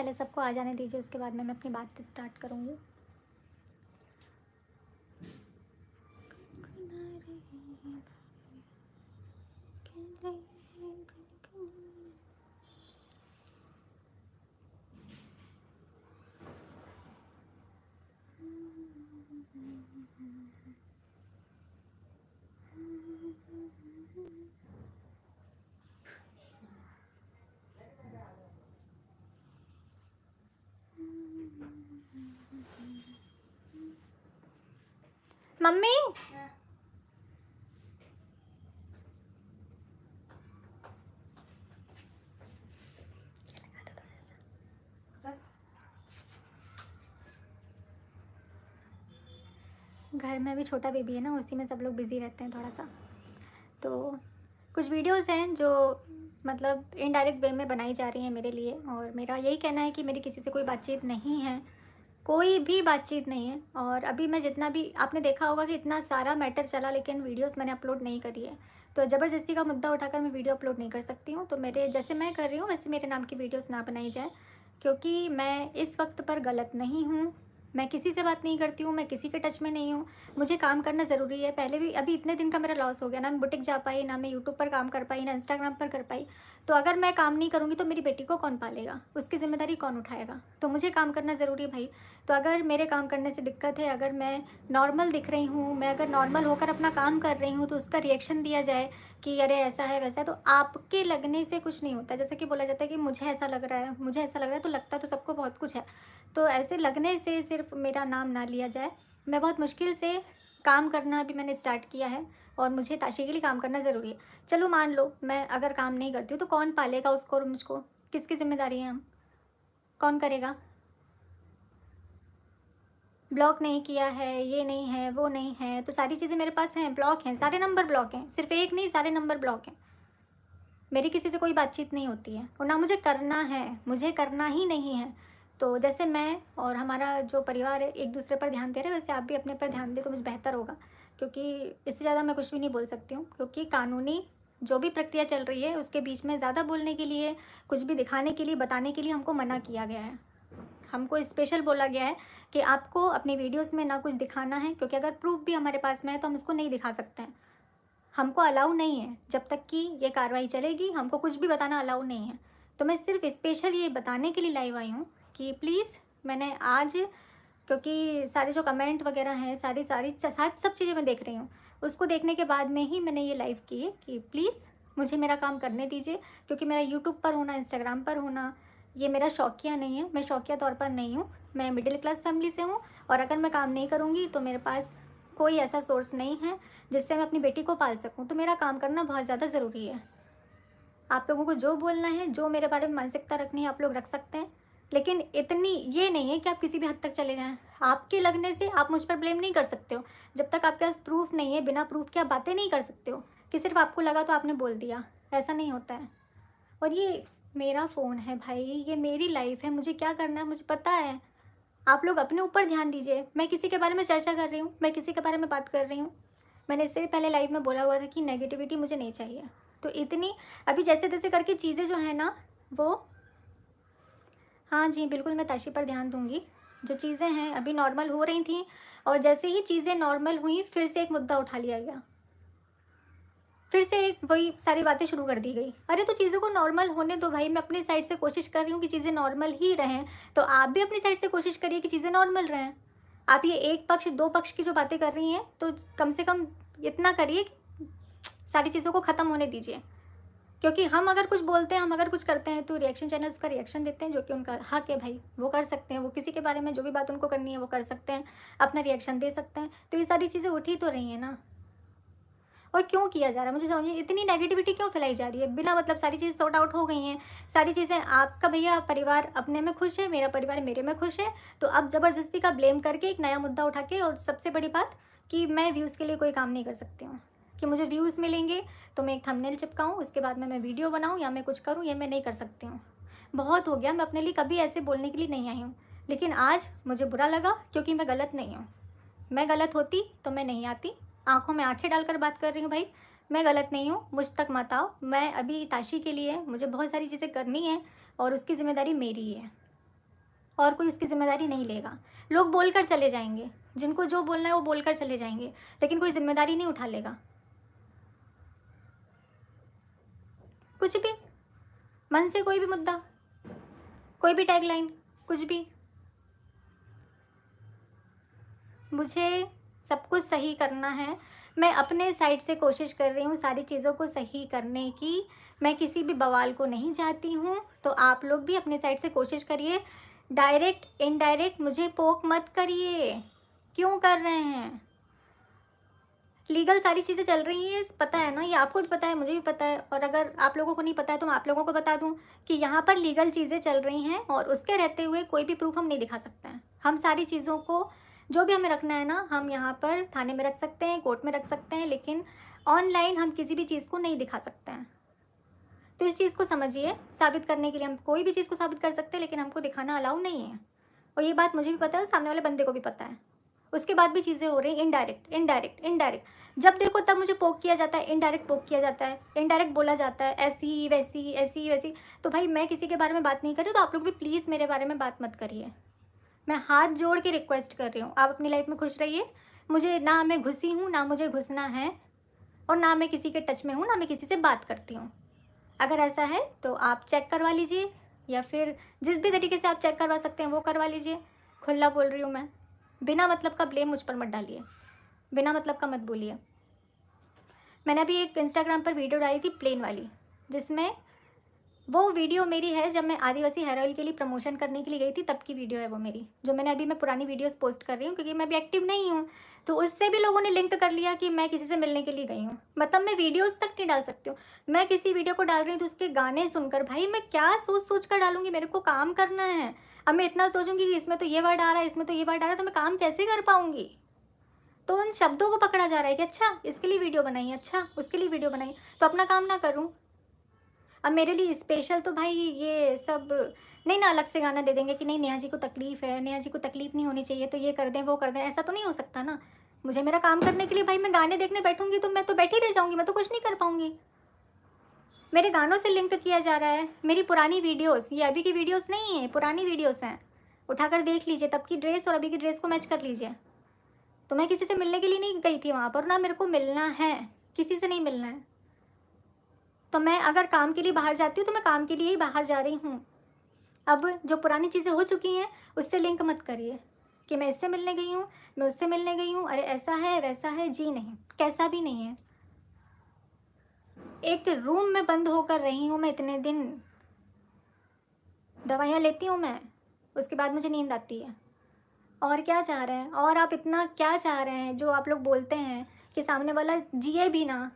पहले सबको आ जाने दीजिए, उसके बाद में मैं अपनी बात स्टार्ट करूँगी। मम्मी घर में अभी छोटा बेबी है ना, उसी में सब लोग बिज़ी रहते हैं थोड़ा सा। तो कुछ वीडियोस हैं जो मतलब इनडायरेक्ट वे में बनाई जा रही हैं मेरे लिए, और मेरा यही कहना है कि मेरी किसी से कोई बातचीत नहीं है, कोई भी बातचीत नहीं है। और अभी मैं जितना भी आपने देखा होगा कि इतना सारा मैटर चला, लेकिन वीडियोस मैंने अपलोड नहीं करी है। तो ज़बरदस्ती का मुद्दा उठाकर मैं वीडियो अपलोड नहीं कर सकती हूँ। तो मेरे जैसे मैं कर रही हूँ वैसे मेरे नाम की वीडियोस ना बनाई जाए, क्योंकि मैं इस वक्त पर गलत नहीं हूँ। मैं किसी से बात नहीं करती हूँ, मैं किसी के टच में नहीं हूँ। मुझे काम करना ज़रूरी है। पहले भी अभी इतने दिन का मेरा लॉस हो गया ना, मैं बुटीक जा पाई ना, मैं यूट्यूब पर काम कर पाई ना, इंस्टाग्राम पर कर पाई। तो अगर मैं काम नहीं करूँगी तो मेरी बेटी को कौन पालेगा, उसकी ज़िम्मेदारी कौन उठाएगा। तो मुझे काम करना ज़रूरी है भाई। तो अगर मेरे काम करने से दिक्कत है, अगर मैं नॉर्मल दिख रही हूँ, मैं अगर नॉर्मल होकर अपना काम कर रही हूँ, तो उसका रिएक्शन दिया जाए कि अरे ऐसा है वैसा है, तो आपके लगने से कुछ नहीं होता। जैसे कि बोला जाता है कि मुझे ऐसा लग रहा है, मुझे ऐसा लग रहा है, तो लगता तो सबको बहुत कुछ है। तो ऐसे लगने से सिर्फ मेरा नाम ना लिया जाए। मैं बहुत मुश्किल से काम करना अभी मैंने स्टार्ट किया है, और मुझे ताशी के लिए काम करना ज़रूरी है। चलो मान लो मैं अगर काम नहीं करती हूँ तो कौन पालेगा उसको और मुझको, किसकी ज़िम्मेदारी है, हम कौन करेगा। ब्लॉक नहीं किया है, ये नहीं है, वो नहीं है, तो सारी चीज़ें मेरे पास हैं, ब्लॉक हैं, सारे नंबर ब्लॉक हैं, सिर्फ एक नहीं सारे नंबर ब्लॉक हैं। मेरी किसी से कोई बातचीत नहीं होती है, और ना मुझे करना है, मुझे करना ही नहीं है। तो जैसे मैं और हमारा जो परिवार है एक दूसरे पर ध्यान दे रहे हैं, वैसे आप भी अपने पर ध्यान दें तो मुझे बेहतर होगा। क्योंकि इससे ज़्यादा मैं कुछ भी नहीं बोल सकती हूँ, क्योंकि कानूनी जो भी प्रक्रिया चल रही है उसके बीच में ज़्यादा बोलने के लिए, कुछ भी दिखाने के लिए, बताने के लिए हमको मना किया गया है। हमको स्पेशल बोला गया है कि आपको अपनी वीडियोज़ में ना कुछ दिखाना है, क्योंकि अगर प्रूफ़ भी हमारे पास में है तो हम उसको नहीं दिखा सकते हैं। हमको अलाउ नहीं है, जब तक कि ये कार्रवाई चलेगी हमको कुछ भी बताना अलाउ नहीं है। तो मैं सिर्फ स्पेशल ये बताने के लिए लाइव आई हूँ कि प्लीज़, मैंने आज, क्योंकि सारे जो कमेंट वगैरह हैं, सारी सारी सब चीज़ें मैं देख रही हूँ, उसको देखने के बाद में ही मैंने ये लाइव की है कि प्लीज़ मुझे मेरा काम करने दीजिए। क्योंकि मेरा यूट्यूब पर होना, इंस्टाग्राम पर होना, ये मेरा शौकिया नहीं है, मैं शौकिया तौर पर नहीं हूँ। मैं मिडिल क्लास फैमिली से हूँ, और अगर मैं काम नहीं करूँगी तो मेरे पास कोई ऐसा सोर्स नहीं है जिससे मैं अपनी बेटी को पाल सकूँ। तो मेरा काम करना बहुत ज़्यादा ज़रूरी है। आप लोगों को जो बोलना है, जो मेरे बारे में मानसिकता रखनी है, आप लोग रख सकते हैं, लेकिन इतनी ये नहीं है कि आप किसी भी हद तक चले जाएँ। आपके लगने से आप मुझ पर ब्लेम नहीं कर सकते हो। जब तक आपके पास प्रूफ़ नहीं है, बिना प्रूफ़ के आप बातें नहीं कर सकते हो कि सिर्फ़ आपको लगा तो आपने बोल दिया, ऐसा नहीं होता है। और ये मेरा फ़ोन है भाई, ये मेरी लाइफ़ है, मुझे क्या करना है मुझे पता है। आप लोग अपने ऊपर ध्यान दीजिए। मैं किसी के बारे में चर्चा कर रही हूँ, मैं किसी के बारे में बात कर रही हूँ। मैंने इससे भी पहले लाइव में बोला हुआ था कि नेगेटिविटी मुझे नहीं चाहिए। तो इतनी अभी जैसे-तैसे करके चीज़ें जो हैं ना, वो, हाँ जी, बिल्कुल मैं ताशी पर ध्यान दूँगी। जो चीज़ें हैं अभी नॉर्मल हो रही थीं, और जैसे ही चीज़ें नॉर्मल हुईं, फिर से एक मुद्दा उठा लिया गया। फिर से एक वही सारी बातें शुरू कर दी गई। अरे तो चीज़ों को नॉर्मल होने दो भाई, मैं अपनी साइड से कोशिश कर रही हूँ कि चीज़ें नॉर्मल ही रहें, तो आप भी अपनी साइड से कोशिश करिए कि चीज़ें नॉर्मल रहें। आप ये एक पक्ष, दो पक्ष की जो बातें कर रही हैं, तो कम से कम इतना करिए कि सारी चीज़ों को ख़त्म होने दीजिए। क्योंकि हम अगर कुछ बोलते हैं, हम अगर कुछ करते हैं, तो रिएक्शन चैनल उसका रिएक्शन देते हैं, जो कि उनका हक है भाई, वो कर सकते हैं। वो किसी के बारे में जो भी बात उनको करनी है वो कर सकते हैं, अपना रिएक्शन दे सकते हैं। तो ये सारी चीज़ें उठ ही तो रही हैं ना। और क्यों किया जा रहा है मुझे समझ में, इतनी नेगेटिविटी क्यों फैलाई जा रही है बिना मतलब। सारी चीज़ें सॉर्ट आउट हो गई हैं, सारी चीज़ें, आपका भैया परिवार अपने में खुश है, मेरा परिवार मेरे में खुश है। तो अब ज़बरदस्ती का ब्लेम करके एक नया मुद्दा उठा के, और सबसे बड़ी बात कि मैं व्यूज़ के लिए कोई काम नहीं कर सकती हूँ, कि मुझे व्यूज़ मिलेंगे तो मैं एक थंबनेल चिपकाऊँ, उसके बाद में मैं वीडियो बनाऊँ या मैं कुछ करूँ, ये मैं नहीं कर सकती हूँ। बहुत हो गया, मैं अपने लिए कभी ऐसे बोलने के लिए नहीं आई हूँ। लेकिन आज मुझे बुरा लगा, क्योंकि मैं गलत नहीं हूँ। मैं गलत होती तो मैं नहीं आती। आँखों में आँखें डालकर बात कर रही हूँ भाई, मैं गलत नहीं हूँ, मुझ तक मत आओ। मैं अभी ताशी के लिए मुझे बहुत सारी चीज़ें करनी है, और उसकी ज़िम्मेदारी मेरी ही है। और कोई उसकी ज़िम्मेदारी नहीं लेगा। लोग बोल कर चले जाएँगे, जिनको जो बोलना है वो बोल कर चले जाएँगे, लेकिन कोई ज़िम्मेदारी नहीं उठा लेगा। कुछ भी, मन से कोई भी मुद्दा, कोई भी टैगलाइन, कुछ भी। मुझे सब कुछ सही करना है। मैं अपने साइड से कोशिश कर रही हूँ सारी चीज़ों को सही करने की। मैं किसी भी बवाल को नहीं चाहती हूँ, तो आप लोग भी अपने साइड से कोशिश करिए। डायरेक्ट, इनडायरेक्ट मुझे पोक मत करिए। क्यों कर रहे हैं? लीगल सारी चीज़ें चल रही हैं, पता है ना? ये आपको भी पता है, मुझे भी पता है, और अगर आप लोगों को नहीं पता है तो मैं आप लोगों को बता दूँ कि यहाँ पर लीगल चीज़ें चल रही हैं, और उसके रहते हुए कोई भी प्रूफ़ हम नहीं दिखा सकते हैं। हम सारी चीज़ों को, जो भी हमें रखना है ना, हम यहाँ पर थाने में रख सकते हैं, कोर्ट में रख सकते हैं, लेकिन ऑनलाइन हम किसी भी चीज़ को नहीं दिखा सकते हैं। तो इस चीज़ को समझिए। साबित करने के लिए हम कोई भी चीज़ को साबित कर सकते हैं, लेकिन हमको दिखाना अलाउ नहीं है, और ये बात मुझे भी पता है, सामने वाले बंदे को भी पता है। उसके बाद भी चीज़ें हो रही हैं इनडायरेक्ट, इनडायरेक्ट, इनडायरेक्ट। जब देखो तब मुझे पोक किया जाता है, इनडायरेक्ट पोक किया जाता है, इनडायरेक्ट बोला जाता है, ऐसी वैसी, ऐसी वैसी। तो भाई मैं किसी के बारे में बात नहीं कर रही, तो आप लोग भी प्लीज़ मेरे बारे में बात मत करिए। मैं हाथ जोड़ के रिक्वेस्ट कर रही हूँ, आप अपनी लाइफ में खुश रहिए। मुझे ना मैं घुसी हूँ, ना मुझे घुसना है, और ना मैं किसी के टच में हूँ, ना मैं किसी से बात करती हूँ। अगर ऐसा है तो आप चेक करवा लीजिए, या फिर जिस भी तरीके से आप चेक करवा सकते हैं वो करवा लीजिए। खुला बोल रही हूँ मैं। बिना मतलब का ब्लेम मुझ पर मत डालिए, बिना मतलब का मत बोलिए। मैंने अभी एक इंस्टाग्राम पर वीडियो डाली थी प्लेन वाली, जिसमें वो वीडियो मेरी है जब मैं आदिवासी हेयर ऑयल के लिए प्रमोशन करने के लिए गई थी, तब की वीडियो है वो मेरी, जो मैंने अभी मैं पुरानी वीडियोस पोस्ट कर रही हूँ क्योंकि मैं अभी एक्टिव नहीं हूँ। तो उससे भी लोगों ने लिंक कर लिया कि मैं किसी से मिलने के लिए गई हूँ। मतलब मैं वीडियोस तक नहीं डाल सकती हूँ। मैं किसी वीडियो को डाल रही हूँ तो उसके गाने सुनकर, भाई मैं क्या सोच सोच कर डालूंगी? मेरे को काम करना है। अब मैं इतना सोचूंगी कि इसमें तो ये वर्ड आ रहा है, इसमें तो ये वर्ड आ रहा है, तो मैं काम कैसे कर पाऊंगी? तो उन शब्दों को पकड़ा जा रहा है कि अच्छा इसके लिए वीडियो बनाई, अच्छा उसके लिए वीडियो बनाई, तो अपना काम ना करूँ? अब मेरे लिए स्पेशल तो भाई ये सब नहीं ना, अलग से गाना दे देंगे कि नहीं नेहा जी को तकलीफ़ है, नेहा जी को तकलीफ़ नहीं होनी चाहिए, तो ये कर दें वो कर दें, ऐसा तो नहीं हो सकता ना। मुझे मेरा काम करने के लिए, भाई मैं गाने देखने बैठूंगी तो मैं तो बैठी रह जाऊंगी, मैं तो कुछ नहीं कर पाऊंगी। मेरे गानों से लिंक किया जा रहा है। मेरी पुरानी वीडियोस, ये अभी की वीडियोस नहीं है, पुरानी वीडियोस हैं, उठाकर देख लीजिए, तब की ड्रेस और अभी की ड्रेस को मैच कर लीजिए। तो मैं किसी से मिलने के लिए नहीं गई थी वहाँ पर, ना मेरे को मिलना है, किसी से नहीं मिलना है। तो मैं अगर काम के लिए बाहर जाती हूँ तो मैं काम के लिए ही बाहर जा रही हूँ। अब जो पुरानी चीज़ें हो चुकी हैं उससे लिंक मत करिए कि मैं इससे मिलने गई हूँ, मैं उससे मिलने गई हूँ, अरे ऐसा है वैसा है। जी नहीं, कैसा भी नहीं है। एक रूम में बंद होकर रही हूँ मैं इतने दिन, दवाइयाँ लेती हूँ मैं, उसके बाद मुझे नींद आती है। और क्या चाह रहे हैं? और आप इतना क्या चाह रहे हैं जो आप लोग बोलते हैं कि सामने वाला जिए भी ना?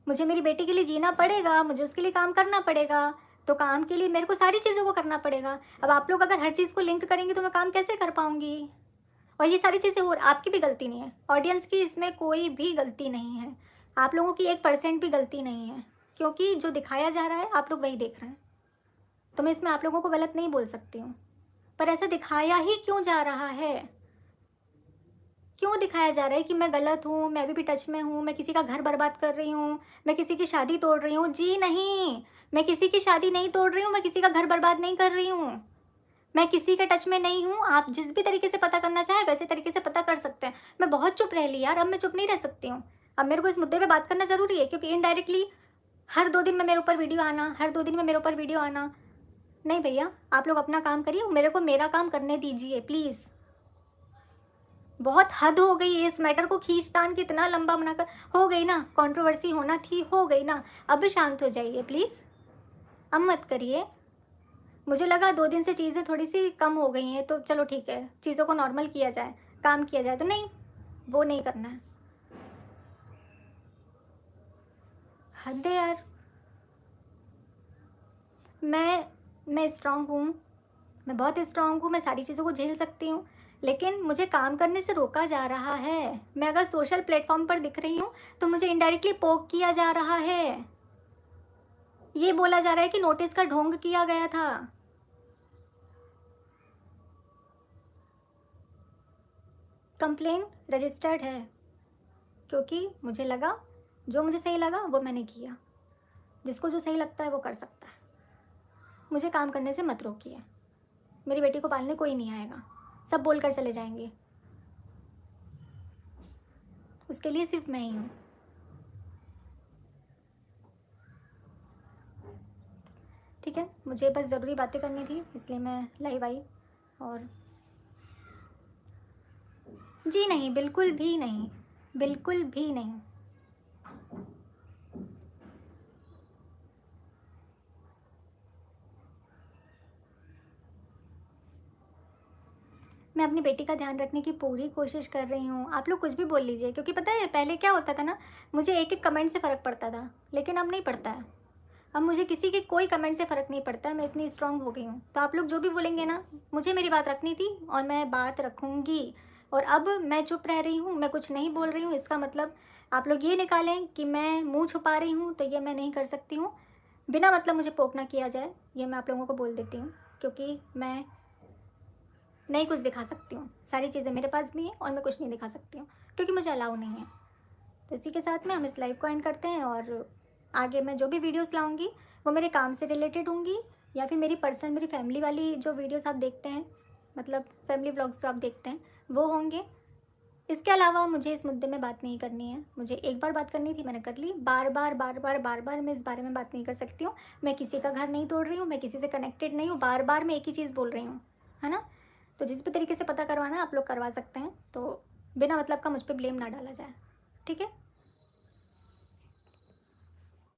मुझे मेरी बेटी के लिए जीना पड़ेगा, मुझे उसके लिए काम करना पड़ेगा, तो काम के लिए मेरे को सारी चीज़ों को करना पड़ेगा। अब आप लोग अगर हर चीज़ को लिंक करेंगे तो मैं काम कैसे कर पाऊँगी? और ये सारी चीज़ें हो, आपकी भी गलती नहीं है, ऑडियंस की इसमें कोई भी गलती नहीं है, आप लोगों की 1% भी गलती नहीं है, क्योंकि जो दिखाया जा रहा है आप लोग वही देख रहे हैं। तो मैं इसमें आप लोगों को गलत नहीं बोल सकती हूँ, पर ऐसा दिखाया ही क्यों जा रहा है? क्यों दिखाया जा रहा है कि मैं गलत हूँ, मैं अभी भी टच में हूँ, मैं किसी का घर बर्बाद कर रही हूँ, मैं किसी की शादी तोड़ रही हूँ? जी नहीं, मैं किसी की शादी नहीं तोड़ रही हूँ, मैं किसी का घर बर्बाद नहीं कर रही हूँ, मैं किसी के टच में नहीं हूँ। आप जिस भी तरीके से पता करना चाहें वैसे तरीके से पता कर सकते हैं। मैं बहुत चुप रह ली यार, अब मैं चुप नहीं रह सकती हूँ। अब मेरे को इस मुद्दे पे बात करना ज़रूरी है, क्योंकि इनडायरेक्टली हर 2 दिन में मेरे ऊपर वीडियो आना, हर 2 दिन में मेरे ऊपर वीडियो आना, नहीं भैया, आप लोग अपना काम करिए, मेरे को मेरा काम करने दीजिए प्लीज़। बहुत हद हो गई है इस मैटर को खींचतान कितना लंबा बनाकर। हो गई ना, कंट्रोवर्सी होना थी, हो गई ना, अब शांत हो जाइए प्लीज़, अब मत करिए। मुझे लगा 2 दिन से चीज़ें थोड़ी सी कम हो गई हैं तो चलो ठीक है, चीज़ों को नॉर्मल किया जाए, काम किया जाए, तो नहीं, वो नहीं करना है। हद है यार। मैं स्ट्रांग हूँ, मैं बहुत स्ट्रांग हूँ, मैं सारी चीज़ों को झेल सकती हूँ, लेकिन मुझे काम करने से रोका जा रहा है। मैं अगर सोशल प्लेटफॉर्म पर दिख रही हूँ तो मुझे इनडायरेक्टली पोक किया जा रहा है। ये बोला जा रहा है कि नोटिस का ढोंग किया गया था। कंप्लेन रजिस्टर्ड है, क्योंकि मुझे लगा, जो मुझे सही लगा वो मैंने किया। जिसको जो सही लगता है वो कर सकता है। मुझे काम करने से मत रोकिए। मेरी बेटी को पालने कोई नहीं आएगा, सब बोल कर चले जाएंगे, उसके लिए सिर्फ मैं ही हूँ। ठीक है, मुझे बस ज़रूरी बातें करनी थी, इसलिए मैं लाइव आई। और जी नहीं, बिल्कुल भी नहीं, बिल्कुल भी नहीं। मैं अपनी बेटी का ध्यान रखने की पूरी कोशिश कर रही हूँ। आप लोग कुछ भी बोल लीजिए, क्योंकि पता है पहले क्या होता था ना, मुझे एक एक कमेंट से फ़र्क पड़ता था, लेकिन अब नहीं पड़ता है। अब मुझे किसी के कोई कमेंट से फ़र्क नहीं पड़ता है, मैं इतनी स्ट्रांग हो गई हूँ। तो आप लोग जो भी बोलेंगे ना, मुझे मेरी बात रखनी थी और मैं बात रखूँगी। और अब मैं चुप रह रही हूँ, मैं कुछ नहीं बोल रही हूँ, इसका मतलब आप लोग ये निकालें कि मैं मुँह छुपा रही हूँ, तो ये मैं नहीं कर सकती हूँ। बिना मतलब मुझे पोक ना किया जाए, ये मैं आप लोगों को बोल देती हूँ, क्योंकि मैं नहीं कुछ दिखा सकती हूँ। सारी चीज़ें मेरे पास भी हैं और मैं कुछ नहीं दिखा सकती हूँ, क्योंकि मुझे अलाउ नहीं है। तो इसी के साथ में हम इस लाइव को एंड करते हैं, और आगे मैं जो भी वीडियोस लाऊंगी वो मेरे काम से रिलेटेड होंगी, या फिर मेरी पर्सनल, मेरी फैमिली वाली जो वीडियोस आप देखते हैं, मतलब फैमिली व्लॉग्स जो आप देखते हैं वो होंगे। इसके अलावा मुझे इस मुद्दे में बात नहीं करनी है। मुझे एक बार बात करनी थी, मैंने कर ली। बार बार बार बार बार बार मैं इस बारे में बात नहीं कर सकती हूँ। मैं किसी का घर नहीं तोड़ रही हूँ, मैं किसी से कनेक्टेड नहीं हूँ, बार बार मैं एक ही चीज़ बोल रही हूँ, है ना। तो जिस भी तरीके से पता करवाना है आप लोग करवा सकते हैं, तो बिना मतलब का मुझ पर ब्लेम ना डाला जाए, ठीक है।